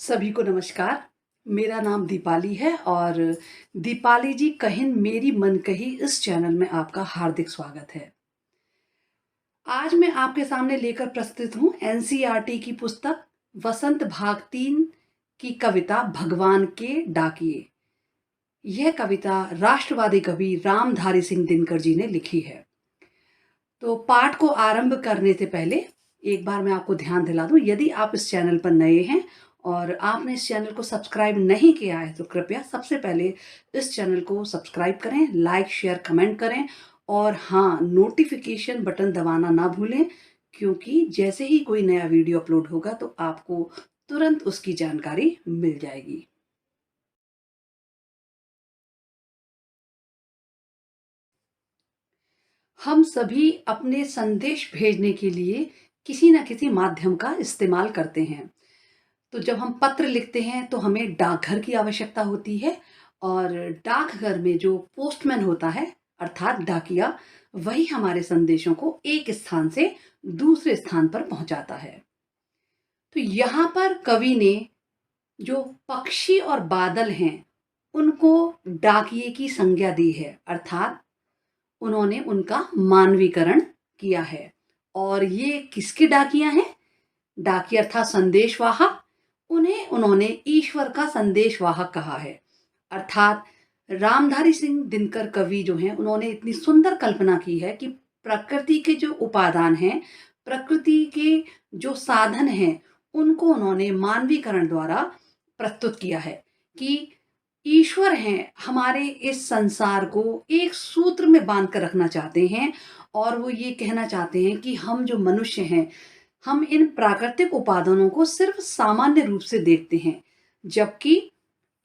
सभी को नमस्कार। मेरा नाम दीपाली है और दीपाली जी कहिन मेरी मन कही इस चैनल में आपका हार्दिक स्वागत है। आज मैं आपके सामने लेकर प्रस्तुत हूँ एनसीईआरटी की पुस्तक वसंत भाग 3 की कविता भगवान के डाकिये। यह कविता राष्ट्रवादी कवि रामधारी सिंह दिनकर जी ने लिखी है। तो पाठ को आरंभ करने से पहले एक बार मैं आपको ध्यान दिला दूं, यदि आप इस चैनल पर नए हैं और आपने इस चैनल को सब्सक्राइब नहीं किया है तो कृपया सबसे पहले इस चैनल को सब्सक्राइब करें, लाइक शेयर कमेंट करें और हाँ, नोटिफिकेशन बटन दबाना ना भूलें, क्योंकि जैसे ही कोई नया वीडियो अपलोड होगा तो आपको तुरंत उसकी जानकारी मिल जाएगी। हम सभी अपने संदेश भेजने के लिए किसी न किसी माध्यम का इस्तेमाल करते हैं। तो जब हम पत्र लिखते हैं तो हमें डाकघर की आवश्यकता होती है और डाकघर में जो पोस्टमैन होता है अर्थात डाकिया, वही हमारे संदेशों को एक स्थान से दूसरे स्थान पर पहुंचाता है। तो यहाँ पर कवि ने जो पक्षी और बादल हैं उनको डाकिये की संज्ञा दी है, अर्थात उन्होंने उनका मानवीकरण किया है। और ये किसके डाकियां हैं? डाकिया अर्थात संदेशवाहक, उन्हें उन्होंने ईश्वर का संदेशवाहक कहा है। अर्थात रामधारी सिंह दिनकर कवि जो हैं उन्होंने इतनी सुंदर कल्पना की है कि प्रकृति के जो उपादान हैं, प्रकृति के जो साधन हैं, उनको उन्होंने मानवीकरण द्वारा प्रस्तुत किया है कि ईश्वर हैं, हमारे इस संसार को एक सूत्र में बांध कर रखना चाहते हैं और वो ये कहना चाहते हैं कि हम जो मनुष्य हैं, हम इन प्राकृतिक उपादानों को सिर्फ सामान्य रूप से देखते हैं, जबकि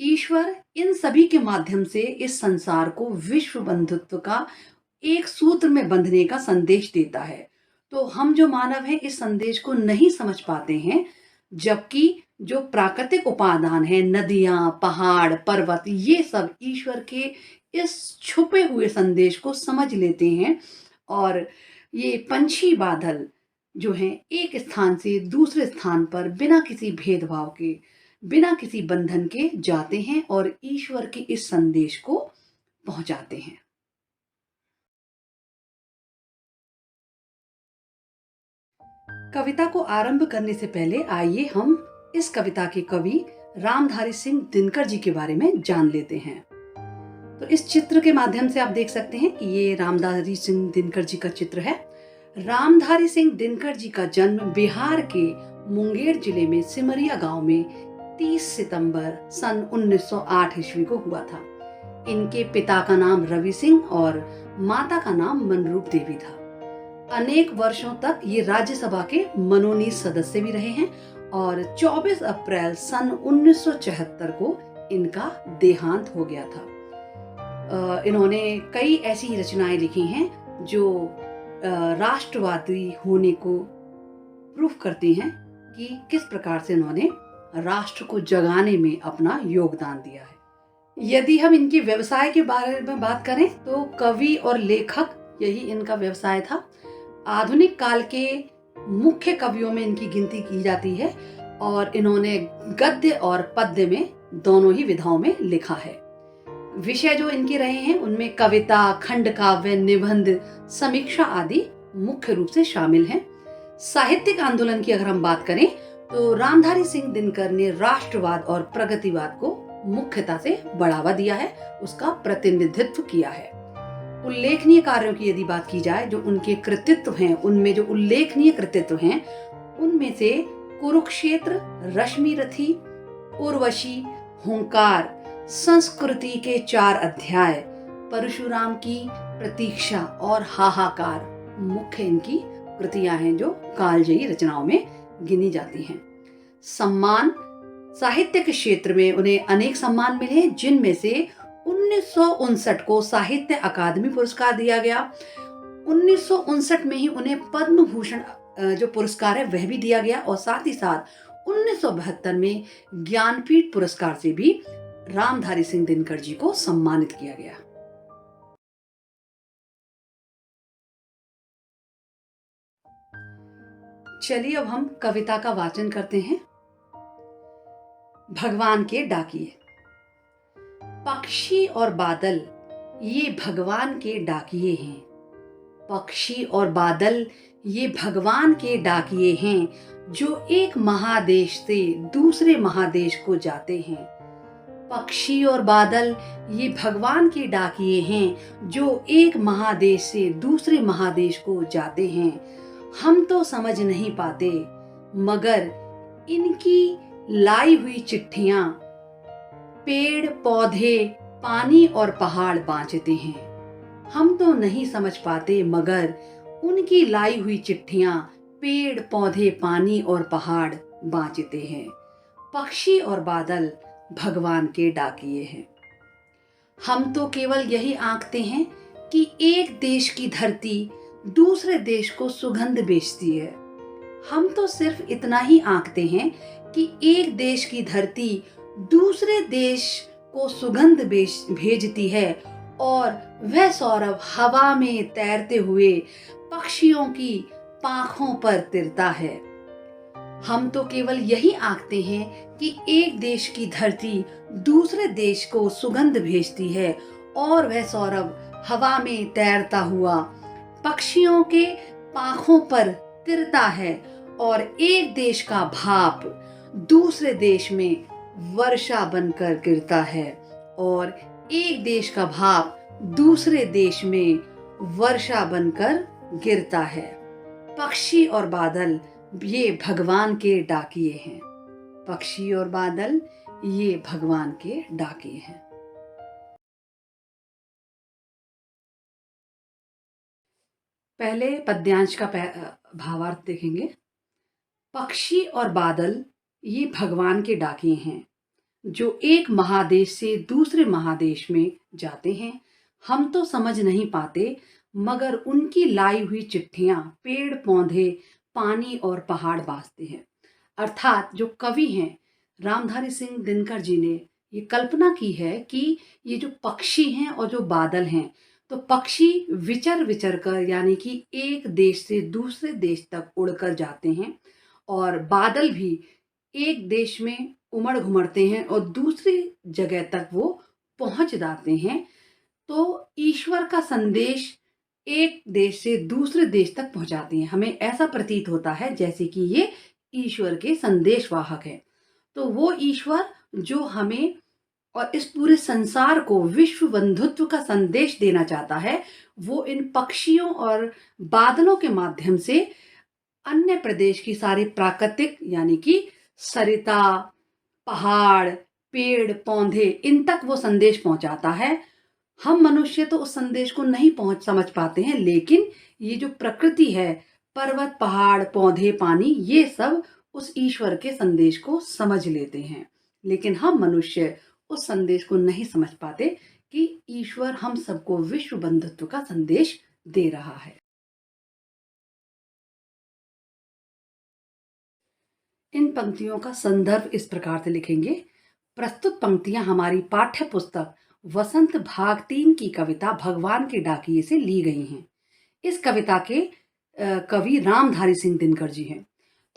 ईश्वर इन सभी के माध्यम से इस संसार को विश्व बंधुत्व का एक सूत्र में बंधने का संदेश देता है। तो हम जो मानव हैं इस संदेश को नहीं समझ पाते हैं, जबकि जो प्राकृतिक उपादान है, नदियां, पहाड़, पर्वत, ये सब ईश्वर के इस छुपे हुए संदेश को समझ लेते हैं और ये पंछी बादल जो हैं एक स्थान से दूसरे स्थान पर बिना किसी भेदभाव के, बिना किसी बंधन के जाते हैं और ईश्वर के इस संदेश को पहुंचाते हैं। कविता को आरंभ करने से पहले आइए हम इस कविता के कवि रामधारी सिंह दिनकर जी के बारे में जान लेते हैं। तो इस चित्र के माध्यम से आप देख सकते हैं कि ये रामधारी सिंह दिनकर जी का चित्र है। रामधारी सिंह दिनकर जी का जन्म बिहार के मुंगेर जिले में सिमरिया गांव में 30 सितंबर सन 1908 ईस्वी को हुआ था। इनके पिता का नाम रवि सिंह और माता का नाम मनरूप देवी था। अनेक वर्षों तक ये राज्यसभा के मनोनीत सदस्य भी रहे हैं और 24 अप्रैल सन 1974 को इनका देहांत हो गया था। इन्होंने कई ऐसी रचनाएं लिखी हैं जो राष्ट्रवादी होने को प्रूफ करती हैं कि किस प्रकार से इन्होंने राष्ट्र को जगाने में अपना योगदान दिया है। यदि हम इनके व्यवसाय के बारे में बात करें तो कवि और लेखक यही इनका व्यवसाय था। आधुनिक काल के मुख्य कवियों में इनकी गिनती की जाती है और इन्होंने गद्य और पद्य में दोनों ही विधाओं में लिखा है। विषय जो इनके रहे हैं उनमें कविता, खंड काव्य, निबंध, समीक्षा आदि मुख्य रूप से शामिल हैं। साहित्यिक आंदोलन की अगर हम बात करें तो रामधारी सिंह दिनकर ने राष्ट्रवाद और प्रगतिवाद को मुख्यता से बढ़ावा दिया है, उसका प्रतिनिधित्व किया है। उल्लेखनीय कार्यों की यदि बात की जाए, जो उनके कृतित्व हैं, उनमें जो उल्लेखनीय कृतित्व हैं उनमें से कुरुक्षेत्र, रश्मिरथी, उर्वशी, हुंकार, संस्कृति के 4 अध्याय, परशुराम की प्रतीक्षा और हाहाकार मुख्य इनकी कृतियां हैं जो कालजयी रचनाओं में गिनी जाती हैं। सम्मान, साहित्य के क्षेत्र में उन्हें अनेक सम्मान मिले, जिनमें से 1959 को साहित्य अकादमी पुरस्कार दिया गया। 1959 में ही उन्हें पद्म भूषण जो पुरस्कार है वह भी दिया गया और साथ ही साथ 1972 में ज्ञानपीठ पुरस्कार से भी रामधारी सिंह दिनकर जी को सम्मानित किया गया। चलिए अब हम कविता का वाचन करते हैं। भगवान के डाकिए। पक्षी और बादल ये भगवान के डाकिए हैं। पक्षी और बादल ये भगवान के डाकिए हैं जो एक महादेश से दूसरे महादेश को जाते हैं। पक्षी और बादल ये भगवान के डाकिए हैं जो एक महादेश से दूसरे महादेश को जाते हैं। हम तो समझ नहीं पाते मगर इनकी लाई हुई चिट्ठियां पेड़ पौधे पानी और पहाड़ बांचते हैं। हम तो नहीं समझ पाते मगर उनकी लाई हुई चिट्ठियां पेड़ पौधे पानी और पहाड़ बांचते हैं। पक्षी और बादल भगवान के डाकिए हैं। हम तो केवल यही आंकते हैं कि एक देश की धरती दूसरे देश को सुगंध बेचती है। हम तो सिर्फ इतना ही आंकते हैं कि एक देश की धरती दूसरे देश को सुगंध भेजती है और वह सौरभ हवा में तैरते हुए पक्षियों की पांखों पर तिरता है। हम तो केवल यही आंकते हैं कि एक देश की धरती दूसरे देश को सुगंध भेजती है और वह सौरभ हवा में तैरता हुआ पक्षियों के पांखों पर तिरता है और एक देश का भाप दूसरे देश में वर्षा बनकर गिरता है और एक देश का भाप दूसरे देश में वर्षा बनकर गिरता है। पक्षी और बादल ये भगवान के डाकिए हैं। पक्षी और बादल ये भगवान के डाकिए हैं। पहले पद्यांश का भावार्थ देखेंगे। पक्षी और बादल ये भगवान के डाकिए हैं जो एक महादेश से दूसरे महादेश में जाते हैं। हम तो समझ नहीं पाते मगर उनकी लाई हुई चिट्ठियां पेड़ पौधे पानी और पहाड़ बांचते हैं। अर्थात जो कवि हैं रामधारी सिंह दिनकर जी ने ये कल्पना की है कि ये जो पक्षी हैं और जो बादल हैं, तो पक्षी विचर विचर कर यानी कि एक देश से दूसरे देश तक उड़कर जाते हैं और बादल भी एक देश में उमड़ घुमड़ते हैं और दूसरी जगह तक वो पहुंच जाते हैं। तो ईश्वर का संदेश एक देश से दूसरे देश तक पहुंचाते हैं। हमें ऐसा प्रतीत होता है जैसे कि ये ईश्वर के संदेशवाहक है। तो वो ईश्वर जो हमें और इस पूरे संसार को विश्व बंधुत्व का संदेश देना चाहता है, वो इन पक्षियों और बादलों के माध्यम से अन्य प्रदेश की सारी प्राकृतिक यानी कि सरिता पहाड़ पेड़ पौधे इन तक वो संदेश पहुंचाता है। हम मनुष्य तो उस संदेश को नहीं समझ पाते हैं, लेकिन ये जो प्रकृति है पर्वत पहाड़ पौधे पानी ये सब उस ईश्वर के संदेश को समझ लेते हैं। लेकिन हम मनुष्य उस संदेश को नहीं समझ पाते कि ईश्वर हम सबको विश्व बंधुत्व का संदेश दे रहा है। इन पंक्तियों का संदर्भ इस प्रकार से लिखेंगे। प्रस्तुत पंक्तियां हमारी पाठ्य पुस्तक वसंत भाग 3 की कविता भगवान के डाकिए से ली गई हैं। इस कविता के कवि रामधारी सिंह दिनकर जी हैं।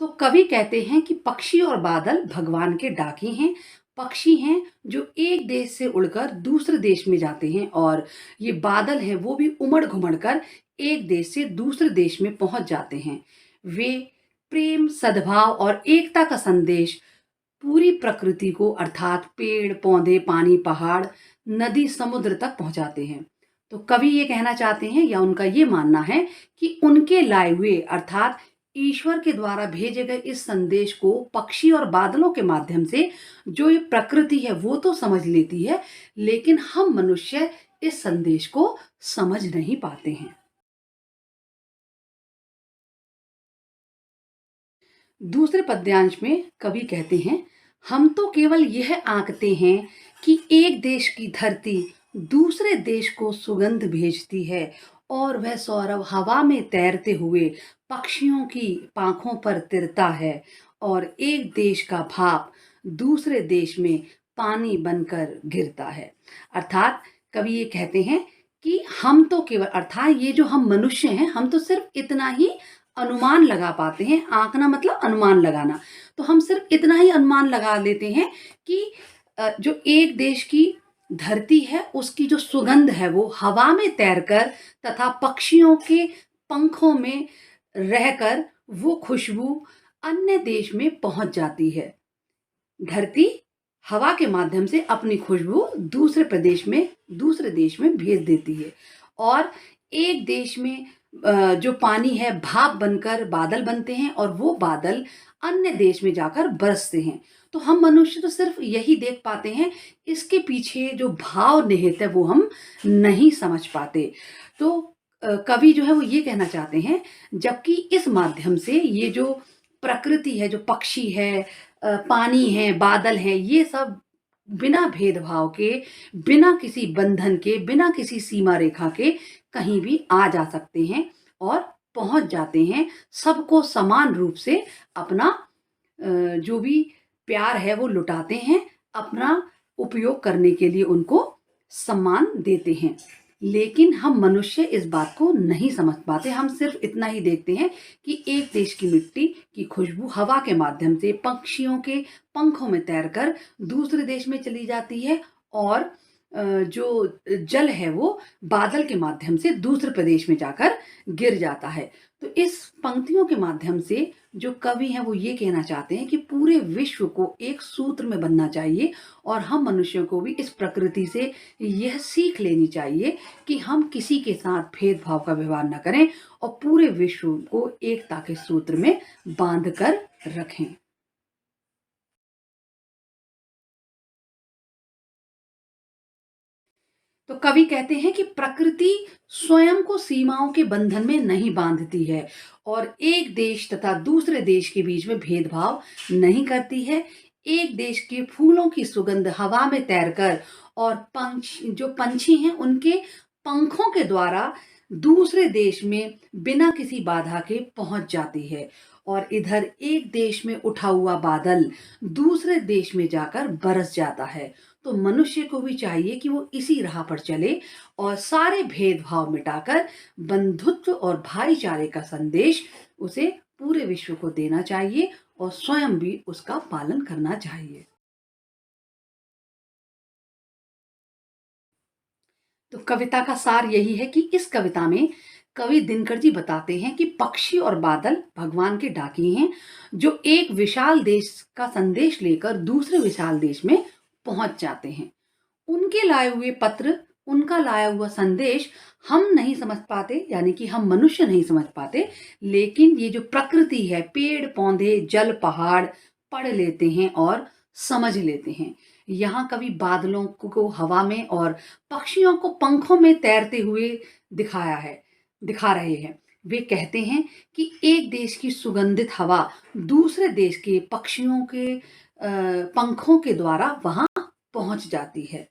तो कवि कहते हैं कि पक्षी और बादल भगवान के डाकिए हैं। पक्षी हैं जो एक देश से उड़कर दूसरे देश में जाते हैं और ये बादल हैं वो भी उमड़ घुमड़ कर एक देश से दूसरे देश में पहुंच जाते हैं। वे प्रेम सद्भाव और एकता का संदेश पूरी प्रकृति को अर्थात पेड़ पौधे पानी पहाड़ नदी समुद्र तक पहुंचाते हैं। तो कवि ये कहना चाहते हैं या उनका ये मानना है कि उनके लाए हुए अर्थात ईश्वर के द्वारा भेजे गए इस संदेश को पक्षी और बादलों के माध्यम से जो ये प्रकृति है वो तो समझ लेती है, लेकिन हम मनुष्य इस संदेश को समझ नहीं पाते हैं। दूसरे पद्यांश में कवि कहते हैं, हम तो केवल यह आंकते हैं कि एक देश की धरती दूसरे देश को सुगंध भेजती है और वह सौरभ हवा में तैरते हुए पक्षियों की पांखों पर तिरता है और एक देश का भाप दूसरे देश में पानी बनकर गिरता है। अर्थात कवि ये कहते हैं कि हम तो केवल अर्थात ये जो हम मनुष्य हैं हम तो सिर्फ इतना ही अनुमान लगा पाते हैं। आँकना मतलब अनुमान लगाना। तो हम सिर्फ़ इतना ही अनुमान लगा लेते हैं कि जो एक देश की धरती है, उसकी जो सुगंध है वो हवा में तैरकर तथा पक्षियों के पंखों में रहकर वो खुशबू अन्य देश में पहुँच जाती है। धरती हवा के माध्यम से अपनी खुशबू दूसरे देश में भेज देती है और एक देश में जो पानी है भाप बनकर बादल बनते हैं और वो बादल अन्य देश में जाकर बरसते हैं। तो हम मनुष्य तो सिर्फ यही देख पाते हैं, इसके पीछे जो भाव निहित है वो हम नहीं समझ पाते। तो कवि जो है वो ये कहना चाहते हैं, जबकि इस माध्यम से ये जो प्रकृति है, जो पक्षी है, पानी है, बादल हैं, ये सब बिना भेदभाव के, बिना किसी बंधन के, बिना किसी सीमा रेखा के कहीं भी आ जा सकते हैं और पहुँच जाते हैं। सबको समान रूप से अपना जो भी प्यार है वो लुटाते हैं, अपना उपयोग करने के लिए उनको सम्मान देते हैं। लेकिन हम मनुष्य इस बात को नहीं समझ पाते। हम सिर्फ़ इतना ही देखते हैं कि एक देश की मिट्टी की खुशबू हवा के माध्यम से पक्षियों के पंखों में तैरकर दूसरे देश में चली जाती है और जो जल है वो बादल के माध्यम से दूसरे प्रदेश में जाकर गिर जाता है। तो इस पंक्तियों के माध्यम से जो कवि हैं वो ये कहना चाहते हैं कि पूरे विश्व को एक सूत्र में बंधना चाहिए और हम मनुष्यों को भी इस प्रकृति से यह सीख लेनी चाहिए कि हम किसी के साथ भेदभाव का व्यवहार न करें और पूरे विश्व को एकता के सूत्र में बांध कर रखें। तो कवि कहते हैं कि प्रकृति स्वयं को सीमाओं के बंधन में नहीं बांधती है और एक देश तथा दूसरे देश के बीच में भेदभाव नहीं करती है। एक देश के फूलों की सुगंध हवा में तैरकर और पंछी हैं उनके पंखों के द्वारा दूसरे देश में बिना किसी बाधा के पहुंच जाती है और इधर एक देश में उठा हुआ बादल दूसरे देश में जाकर बरस जाता है। तो मनुष्य को भी चाहिए कि वो इसी राह पर चले और सारे भेदभाव मिटाकर बंधुत्व और भाईचारे का संदेश उसे पूरे विश्व को देना चाहिए और स्वयं भी उसका पालन करना चाहिए। तो कविता का सार यही है कि इस कविता में कवि दिनकर जी बताते हैं कि पक्षी और बादल भगवान के डाकिये हैं जो एक विशाल देश का संदेश लेकर दूसरे विशाल देश में पहुंच जाते हैं। उनके लाए हुए पत्र, उनका लाया हुआ संदेश हम नहीं समझ पाते, यानी कि हम मनुष्य नहीं समझ पाते, लेकिन ये जो प्रकृति है, पेड़ पौधे जल पहाड़ पढ़ लेते हैं और समझ लेते हैं। यहाँ कवि बादलों को हवा में और पक्षियों को पंखों में तैरते हुए दिखा रहे हैं। वे कहते हैं कि एक देश की सुगंधित हवा दूसरे देश के पक्षियों के पंखों के द्वारा वहां पहुंच जाती है।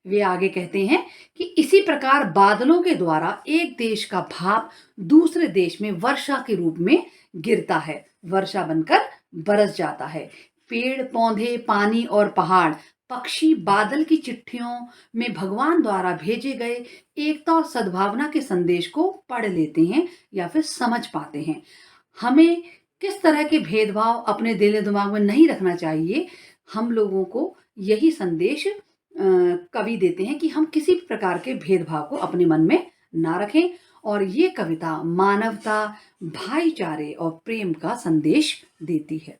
वे आगे कहते हैं कि इसी प्रकार बादलों के द्वारा एक देश का भाप दूसरे देश में वर्षा के रूप में गिरता है, वर्षा बनकर बरस जाता है। पेड़ पौधे पानी और पहाड़ पक्षी बादल की चिट्ठियों में भगवान द्वारा भेजे गए एकता और सद्भावना के संदेश को पढ़ लेते हैं या फिर समझ पाते हैं। हमें किस तरह के भेदभाव अपने दिल दिमाग में नहीं रखना चाहिए। हम लोगों को यही संदेश कवि देते हैं कि हम किसी भी प्रकार के भेदभाव को अपने मन में ना रखें और ये कविता मानवता, भाईचारे और प्रेम का संदेश देती है।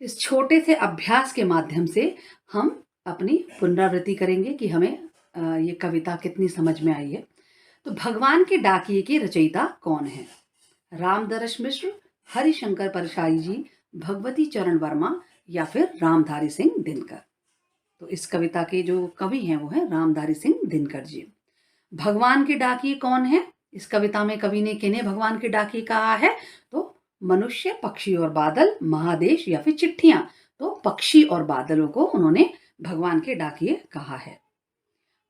इस छोटे से अभ्यास के माध्यम से हम अपनी पुनरावृत्ति करेंगे कि हमें ये कविता कितनी समझ में आई है। तो भगवान के डाकिये के रचयिता कौन है? रामदरस मिश्र, हरिशंकर परशाई जी, भगवती चरण वर्मा या फिर रामधारी सिंह दिनकर। तो इस कविता के जो कवि हैं वो हैं रामधारी सिंह दिनकर जी। भगवान के डाकिये कौन है? इस कविता में कवि ने किन्हें भगवान के डाकिये कहा है? तो मनुष्य, पक्षी और बादल, महादेश या फिर चिट्ठियां। तो पक्षी और बादलों को उन्होंने भगवान के डाकिये कहा है।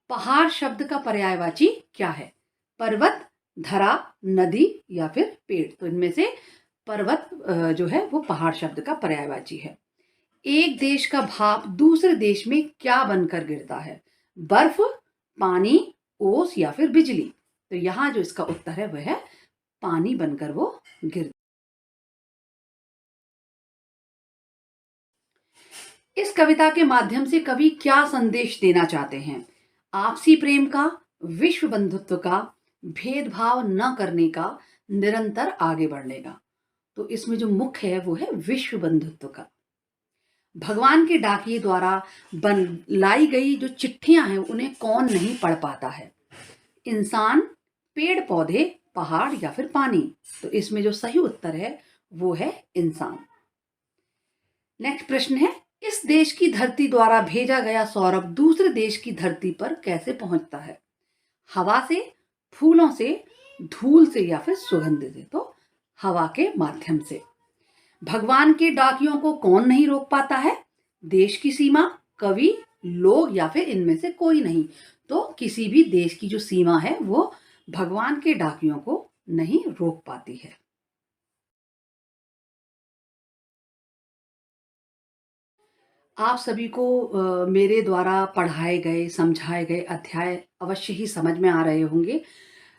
पहाड़ शब्द का पर्यायवाची क्या है? पर्वत, धरा, नदी या फिर पेड़। तो इनमें से पर्वत जो है वो पहाड़ शब्द का पर्यायवाची है। एक देश का भाप दूसरे देश में क्या बनकर गिरता है? बर्फ, पानी, ओस या फिर बिजली? तो यहाँ जो इसका उत्तर है वह है पानी बनकर वो गिरता। इस कविता के माध्यम से कवि क्या संदेश देना चाहते हैं? आपसी प्रेम का, विश्व बंधुत्व का, भेदभाव न करने का, निरंतर आगे बढ़ने का। तो इसमें जो मुख्य है वो है विश्व बंधुत्व का। भगवान के डाकिए द्वारा बन लाई गई जो चिट्ठियां हैं उन्हें कौन नहीं पढ़ पाता है? इंसान, पेड़ पौधे, पहाड़ या फिर पानी? तो इसमें जो सही उत्तर है वो है इंसान। नेक्स्ट प्रश्न है, इस देश की धरती द्वारा भेजा गया सौरभ दूसरे देश की धरती पर कैसे पहुंचता है? हवा से, फूलों से, धूल से या फिर सुगंध से? तो हवा के माध्यम से। भगवान के डाकियों को कौन नहीं रोक पाता है? देश की सीमा, कवि, लोग या फिर इनमें से कोई नहीं? तो किसी भी देश की जो सीमा है वो भगवान के डाकियों को नहीं रोक पाती है। आप सभी को मेरे द्वारा पढ़ाए गए, समझाए गए अध्याय अवश्य ही समझ में आ रहे होंगे।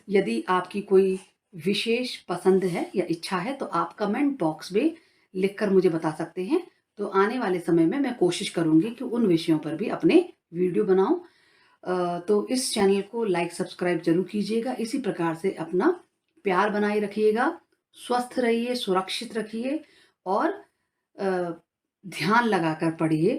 यदि आपकी कोई विशेष पसंद है या इच्छा है तो आप कमेंट बॉक्स में लिखकर मुझे बता सकते हैं। तो आने वाले समय में मैं कोशिश करूँगी कि उन विषयों पर भी अपने वीडियो बनाऊँ। तो इस चैनल को लाइक, सब्सक्राइब ज़रूर कीजिएगा। इसी प्रकार से अपना प्यार बनाए रखिएगा, स्वस्थ रहिए, सुरक्षित रखिए और ध्यान लगाकर पढ़िए।